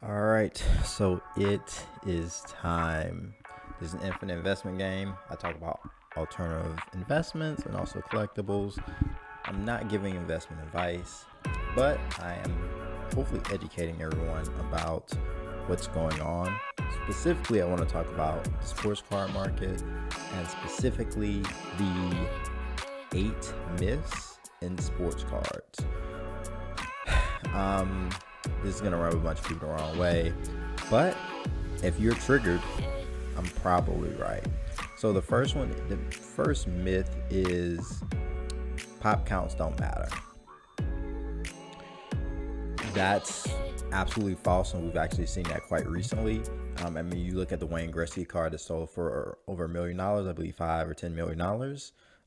All right, so it is time. This is an infinite investment game. I talk about alternative investments and also collectibles. I'm not giving investment advice, but I am hopefully educating everyone about what's going on. Specifically, I want to talk about the sports card market and specifically the 8 myths in sports cards. Um, this is gonna rub a bunch of people the wrong way, but if you're triggered, I'm probably right. So the first myth is pop counts don't matter. That's absolutely false, and we've actually seen that quite recently. I mean, you look at the Wayne Gretzky card that sold for over $1 million, I believe $5 or $10 million.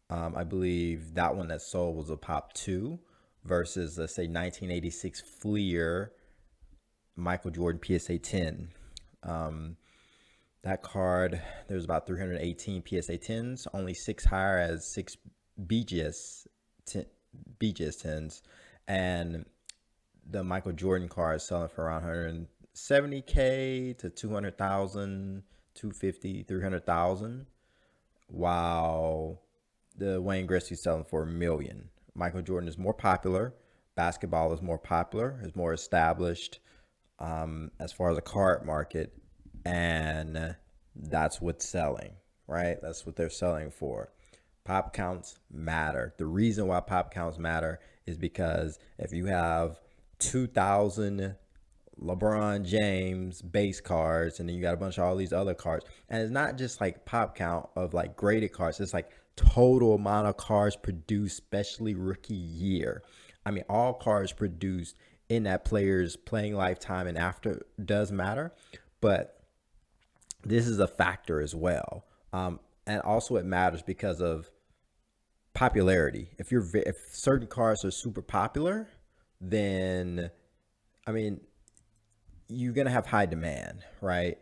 I believe that one that sold was a pop two versus, let's say, 1986 Fleer Michael Jordan PSA 10. Um, that card, there's about 318 PSA 10s, only six higher as six BGS, 10, BGS 10s. And the Michael Jordan card is selling for around 170K to 200,000, 250, 300,000, while the Wayne Gretzky is selling for a million. Michael Jordan is more popular. Basketball is more popular, is more established as far as a card market, and that's what's selling, right? That's what they're selling for. Pop counts matter. The reason why pop counts matter is because if you have 2,000 LeBron James base cards, and then you got a bunch of all these other cards. And it's not just like pop count of like graded cards, it's like total amount of cards produced, especially rookie year. I mean, all cards produced in that player's playing lifetime and after does matter, but this is a factor as well. And also, it matters because of popularity. If certain cards are super popular, then I mean, you're gonna have high demand, right?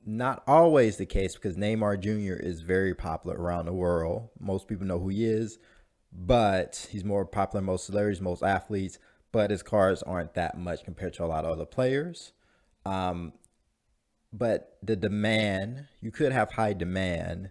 Not always the case because Neymar Jr. is very popular around the world. Most people know who he is, but he's more popular than most celebrities, most athletes. But his cards aren't that much compared to a lot of other players. Um, but the demand, you could have high demand,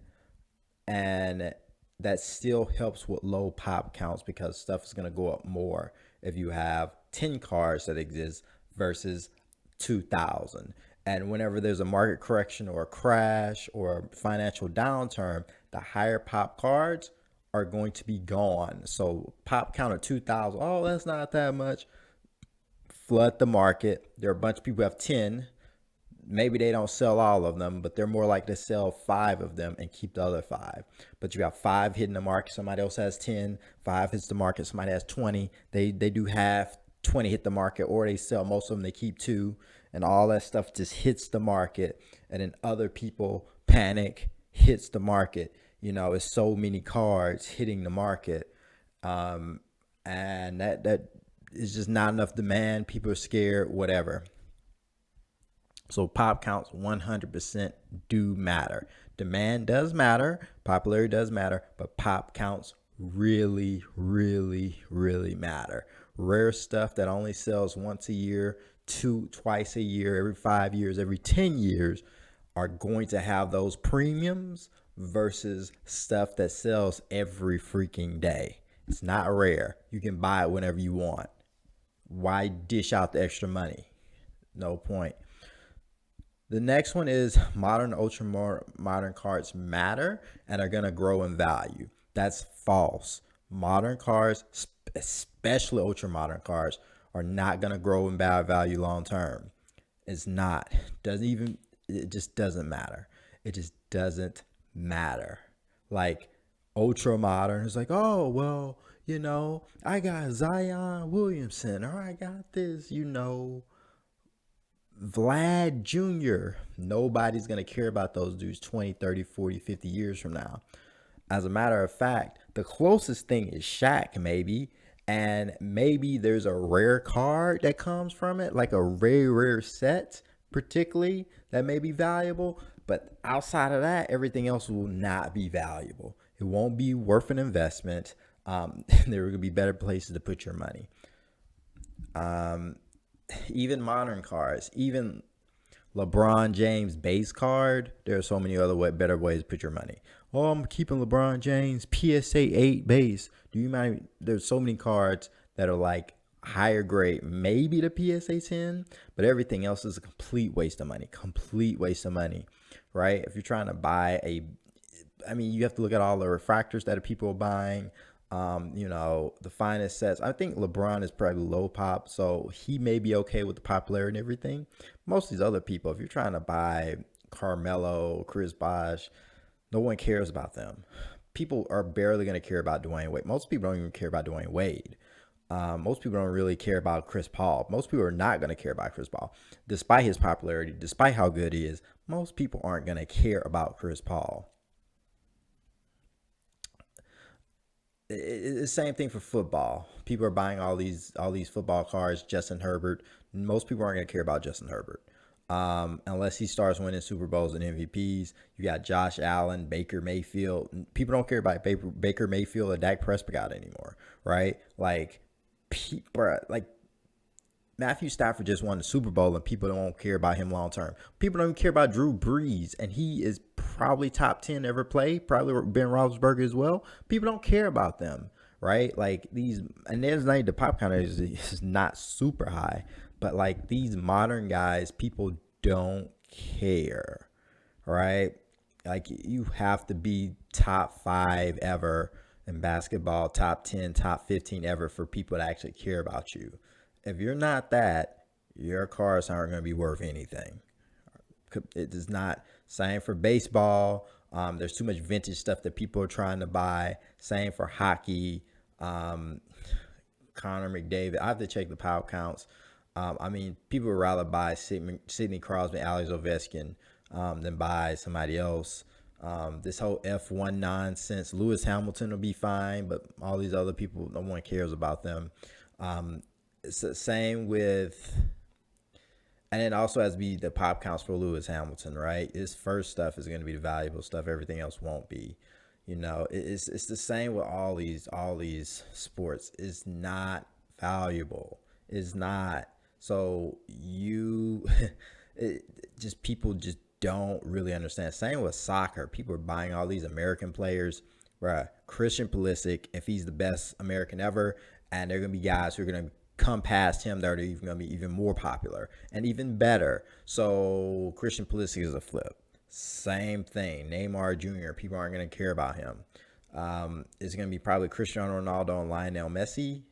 and that still helps with low pop counts because stuff is going to go up more if you have 10 cars that exist versus 2,000. And whenever there's a market correction or a crash or a financial downturn, the higher pop cards are going to be gone. So pop count of 2,000, oh, that's not that much. Flood the market. There are a bunch of people who have 10. Maybe they don't sell all of them, but they're more likely to sell five of them and keep the other five. But you got five hitting the market. Somebody else has 10. Five hits the market. Somebody has 20. They do half. 20 hit the market, or they sell most of them. They keep two, and all that stuff just hits the market, and then other people panic, hits the market. It's so many cards hitting the market, um, and that is just not enough demand. People are scared, whatever. So pop counts 100% do matter. Demand does matter, popularity does matter, but pop counts really, really, really matter. Rare stuff that only sells once a year, twice a year, every 5 years, every 10 years are going to have those premiums versus stuff that sells every freaking day. It's not rare. You can buy it whenever you want. Why dish out the extra money? No point. The next one is modern, ultra modern cards matter and are going to grow in value. That's false. Modern cards, especially ultra modern cards, are not going to grow in value long term. It's not. Doesn't even. It just doesn't matter. It just doesn't matter. Like ultra modern is like, oh well, I got Zion Williamson, or I got this, Vlad Jr. Nobody's going to care about those dudes 20, 30, 40, 50 years from now. As a matter of fact, the closest thing is Shaq, maybe. And maybe there's a rare card that comes from it, like a very rare set, particularly, that may be valuable. But outside of that, everything else will not be valuable. It won't be worth an investment. There will be better places to put your money. even modern cards, even LeBron James base card, there are so many other better ways to put your money. Oh, I'm keeping LeBron James PSA 8 base. Do you mind? There's so many cards that are like higher grade, maybe the PSA 10, but everything else is a complete waste of money. Complete waste of money, right? If you're trying to buy I mean, you have to look at all the refractors that people are buying. The finest sets. I think LeBron is probably low pop, so he may be okay with the popularity and everything. Most of these other people, if you're trying to buy Carmelo, Chris Bosh, no one cares about them. People are barely going to care about Dwayne Wade. Most people don't even care about Dwayne Wade. Most people don't really care about Chris Paul. Most people are not going to care about Chris Paul. Despite his popularity, despite how good he is, most people aren't going to care about Chris Paul. It's the same thing for football. People are buying all these football cards. Justin Herbert. Most people aren't going to care about Justin Herbert unless he starts winning Super Bowls and MVPs. You got Josh Allen, Baker Mayfield. People don't care about Baker Mayfield or Dak Prescott anymore, right? Like, bruh, like Matthew Stafford just won the Super Bowl and people don't care about him long term. People don't even care about Drew Brees, and he is probably top 10 ever play, probably Ben Roethlisberger as well. People don't care about them, right? Like these, and there's like the pop counter is not super high, but like these modern guys, people don't care, right? Like you have to be top 5 ever in basketball, top 10, top 15 ever for people to actually care about you. If you're not that, your cars aren't going to be worth anything. It is not. Same for baseball. There's too much vintage stuff that people are trying to buy. Same for hockey. Um, Connor McDavid. I have to check the power counts. I mean, people would rather buy Sidney Crosby, Alex Ovechkin than buy somebody else. This whole F1 nonsense. Lewis Hamilton will be fine, but all these other people, no one cares about them. It's the same with, and it also has to be the pop counts for Lewis Hamilton, right? His first stuff is going to be the valuable stuff. Everything else won't be. It's the same with all these sports. It's not valuable. It's not. So just people just don't really understand. Same with soccer. People are buying all these American players. Bruh, Christian Pulisic, if he's the best American ever, and they're gonna be guys who are gonna come past him that are even gonna be even more popular and even better. So Christian Pulisic is a flip. Same thing. Neymar Jr. People aren't gonna care about him. It's gonna be probably Cristiano Ronaldo and Lionel Messi.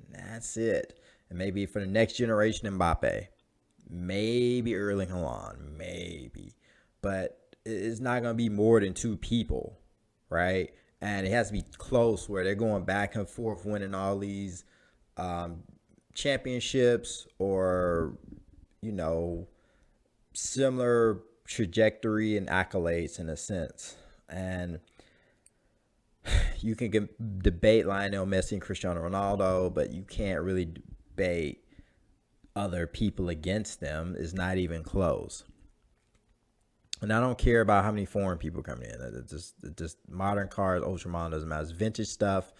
That's it. And maybe for the next generation, Mbappe. Maybe Erling Haaland. Maybe. But it's not going to be more than 2 people, right? And it has to be close where they're going back and forth winning all these championships or, you know, similar trajectory and accolades in a sense. And you can debate Lionel Messi and Cristiano Ronaldo, but you can't really debate other people against them. It's not even close. And I don't care about how many foreign people coming in. It's just modern cars, ultra modern doesn't matter. It's vintage stuff.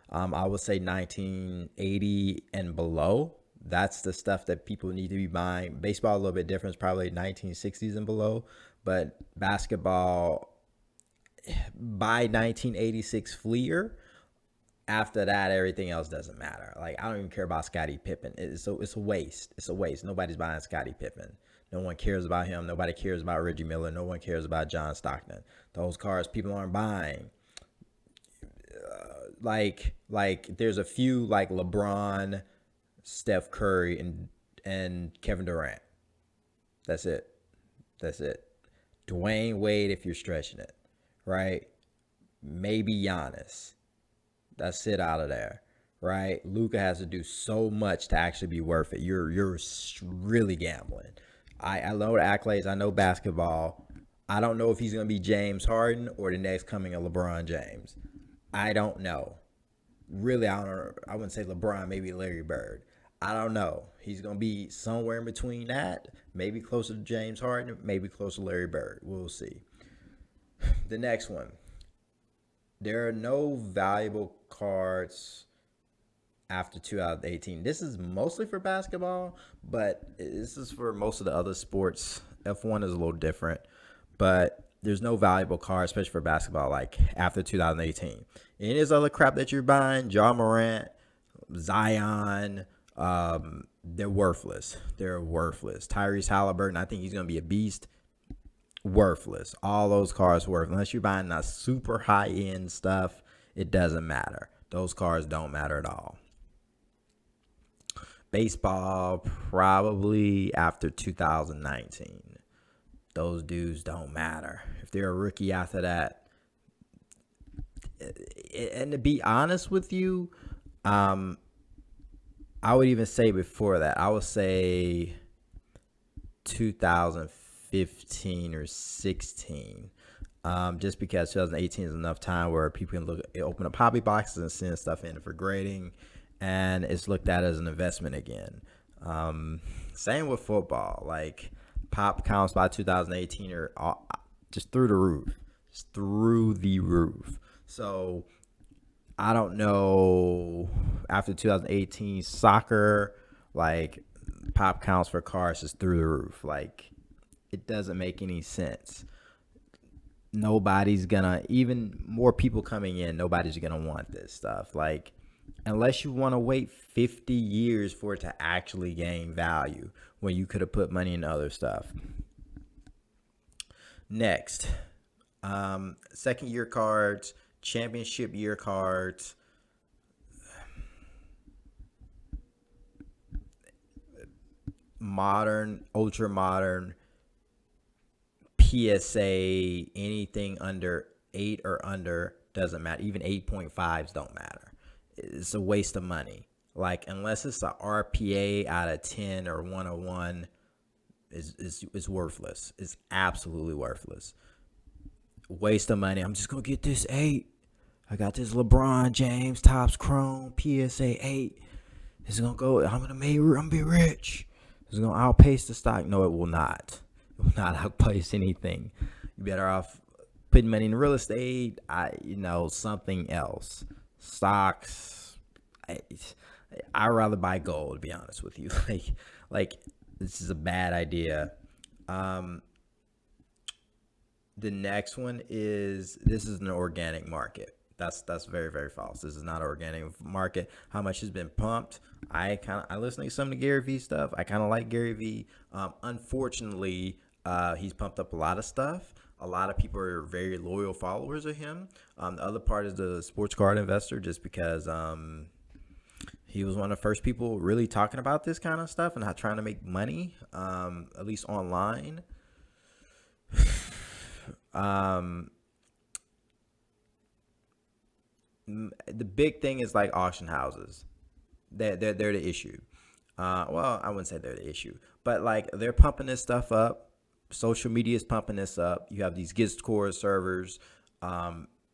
I would say 1980 and below. That's the stuff that people need to be buying. Baseball a little bit different. It's probably 1960s and below. But basketball, by 1986 Fleer, after that, everything else doesn't matter. Like, I don't even care about Scottie Pippen. It's a waste. It's a waste. Nobody's buying Scottie Pippen. No one cares about him. Nobody cares about Reggie Miller. No one cares about John Stockton. Those cars people aren't buying. Like there's a few like LeBron, Steph Curry, and Kevin Durant. That's it. That's it. Dwayne Wade, if you're stretching it, right? Maybe Giannis. That's it out of there, right? Luka has to do so much to actually be worth it. You're really gambling. I know the accolades. I know basketball. I don't know if he's going to be James Harden or the next coming of LeBron James. I don't know. Really, I don't know. I wouldn't say LeBron, maybe Larry Bird. I don't know. He's going to be somewhere in between that. Maybe closer to James Harden, maybe closer to Larry Bird. We'll see. The next one. There are no valuable cards after 2018. This is mostly for basketball, but this is for most of the other sports. F1 is a little different, but there's no valuable car, especially for basketball, like after 2018. Any of this other crap that you're buying, John Morant, Zion, they're worthless. They're worthless. Tyrese Halliburton, I think he's going to be a beast. Worthless. All those cars worthless. Unless you're buying that super high end stuff, it doesn't matter. Those cars don't matter at all. Baseball, probably after 2019. Those dudes don't matter. If they're a rookie after that, and to be honest with you, um, I would even say before that, I would say 2015 or 16. Just because 2018 is enough time where people can open up hobby boxes and send stuff in for grading, and it's looked at as an investment again. Same with football. Like pop counts by 2018 are just through the roof, just through the roof. So I don't know after 2018 soccer, like pop counts for cars is through the roof. Like it doesn't make any sense. Nobody's gonna, even more people coming in, nobody's gonna want this stuff. Like unless you want to wait 50 years for it to actually gain value when you could have put money in other stuff. Next, second year cards, championship year cards, modern, ultra modern, PSA, anything under 8 or under doesn't matter. Even 8.5s don't matter. It's a waste of money. Like unless it's a RPA out of 10 or 101, is worthless. It's absolutely worthless. Waste of money. I'm just gonna get this 8. I got this LeBron James Topps Chrome PSA 8. It's gonna go. I'm gonna be rich. It's gonna outpace the stock. No, it will not. It will not outpace anything. You better off putting money in real estate. Something else. Stocks. I'd rather buy gold. To be honest with you, like this is a bad idea. The next one is this is an organic market. That's very, very false. This is not an organic market. How much has been pumped? I listen to some of the Gary Vee stuff. I kind of like Gary Vee. Unfortunately, he's pumped up a lot of stuff. A lot of people are very loyal followers of him. The other part is the sports card investor, just because he was one of the first people really talking about this kind of stuff and how trying to make money, at least online. The big thing is like auction houses. They're the issue. Well, I wouldn't say they're the issue, but like they're pumping this stuff up. Social media is pumping this up. You have these Discord servers.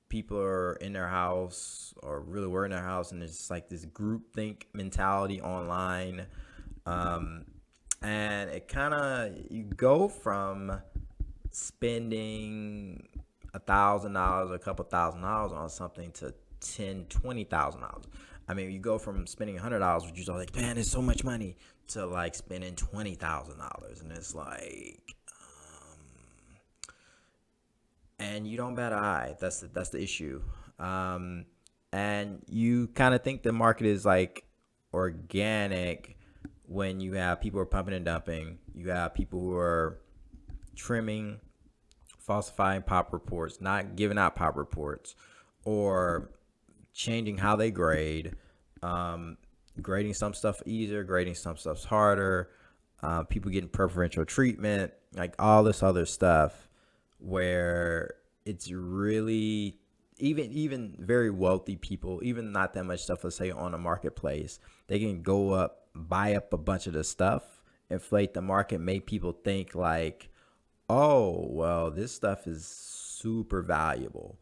People are in their house or really were in their house, and it's like this group think mentality online. And it kind of, you go from spending $1,000, a couple $1,000 on something to $10,000, $20,000. I mean, you go from spending $100, which you're like, man, it's so much money, to like spending $20,000, and it's like, and you don't bat an eye. That's the issue. And you kind of think the market is like organic when you have people who are pumping and dumping. You have people who are trimming, falsifying pop reports, not giving out pop reports, or changing how they grade, grading some stuff easier, grading some stuff harder, people getting preferential treatment, like all this other stuff, where it's really, even very wealthy people, even not that much stuff, let's say on a marketplace, they can go up, buy up a bunch of the stuff, inflate the market, make people think like, oh, well, this stuff is super valuable.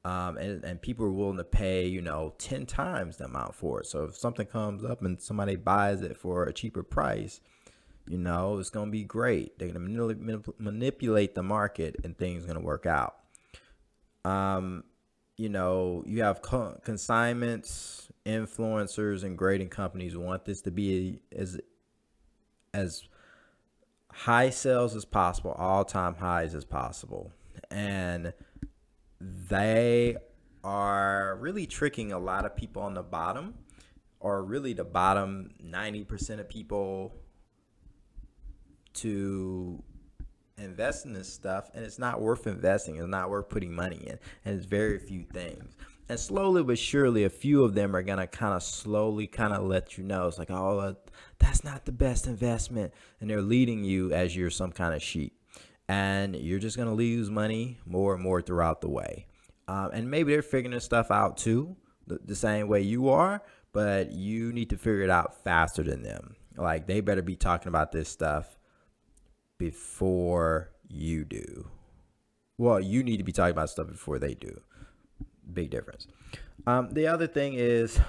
And people are willing to pay, 10 times the amount for it. So if something comes up and somebody buys it for a cheaper price, it's going to be great. They're going to manipulate the market, and things are going to work out. You have consignments, influencers, and grading companies want this to be as high sales as possible, all time highs as possible. And they are really tricking a lot of people on the bottom, or really the bottom 90% of people, to invest in this stuff, and it's not worth investing. It's not worth putting money in, and it's very few things. And slowly but surely, a few of them are gonna kind of slowly kind of let you know it's like, oh, that's not the best investment, and they're leading you as you're some kind of sheep, and you're just gonna lose money more and more throughout the way. And maybe they're figuring this stuff out too, the same way you are, but you need to figure it out faster than them. Like, they better be talking about this stuff before you do. Well, you need to be talking about stuff before they do. Big difference. The other thing is,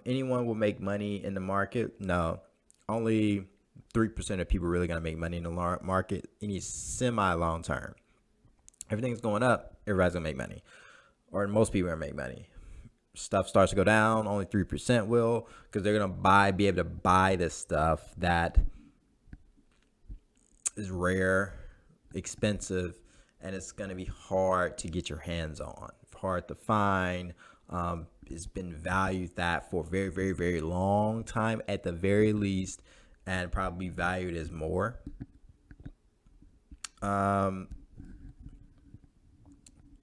anyone will make money in the market. No, only 3% of people are really going to make money in the market any semi long term. Everything's going up, everybody's going to make money, or most people are going to make money. Stuff starts to go down, only 3% will, because they're going to be able to buy this stuff that is rare, expensive, and it's going to be hard to get your hands on, hard to find. It's been valued that for a very, very, very long time at the very least, and probably valued as more.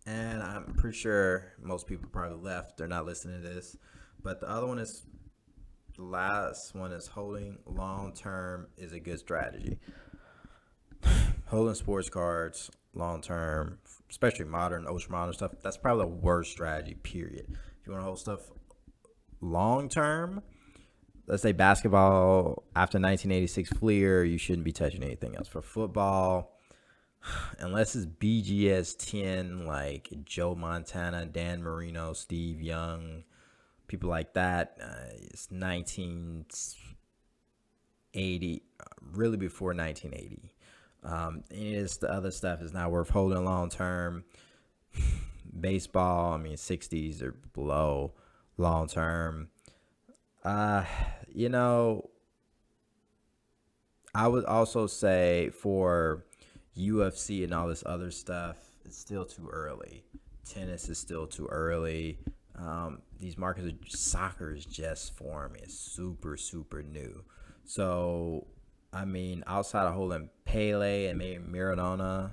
And I'm pretty sure most people probably left. They're not listening to this. But the last one is holding long term is a good strategy. Holding sports cards long term, especially modern, ultra modern stuff, that's probably the worst strategy, period. If you want to hold stuff long term, let's say basketball after 1986 Fleer, you shouldn't be touching anything else. For football, unless it's BGS 10, like Joe Montana, Dan Marino, Steve Young, people like that, it's 1980, really before 1980. Any of the other stuff is not worth holding long term. Baseball, 60s or below long term. You know, I would also say for UFC and all this other stuff, it's still too early. Tennis is still too early. These markets, soccer is just forming. It's super, super new. So, outside of holding Pele and maybe Maradona,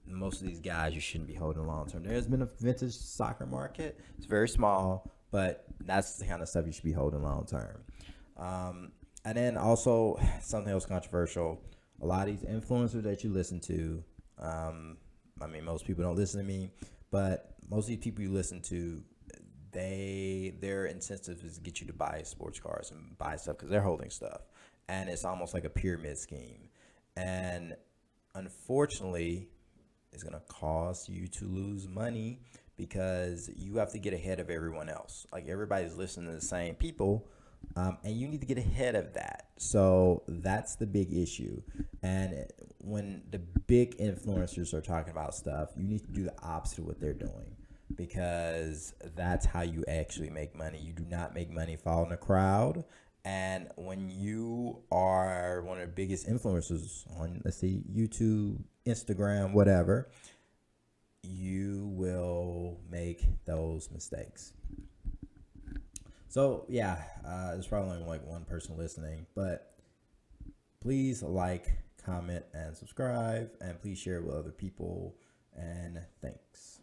most of these guys you shouldn't be holding long term. There's been a vintage soccer market. It's very small, but that's the kind of stuff you should be holding long term. And then also something else controversial. A lot of these influencers that you listen to, most people don't listen to me, but most of these people you listen to, their incentive is to get you to buy sports cars and buy stuff because they're holding stuff, and it's almost like a pyramid scheme. And unfortunately, it's going to cause you to lose money because you have to get ahead of everyone else. Like, everybody's listening to the same people, and you need to get ahead of that. So that's the big issue. And when the big influencers are talking about stuff, you need to do the opposite of what they're doing, because that's how you actually make money. You do not make money following the crowd. And when you are one of the biggest influencers on, let's say, YouTube, Instagram, whatever, you will make those mistakes. So, yeah, there's probably only like one person listening, but please like, comment, and subscribe, and please share it with other people. And thanks.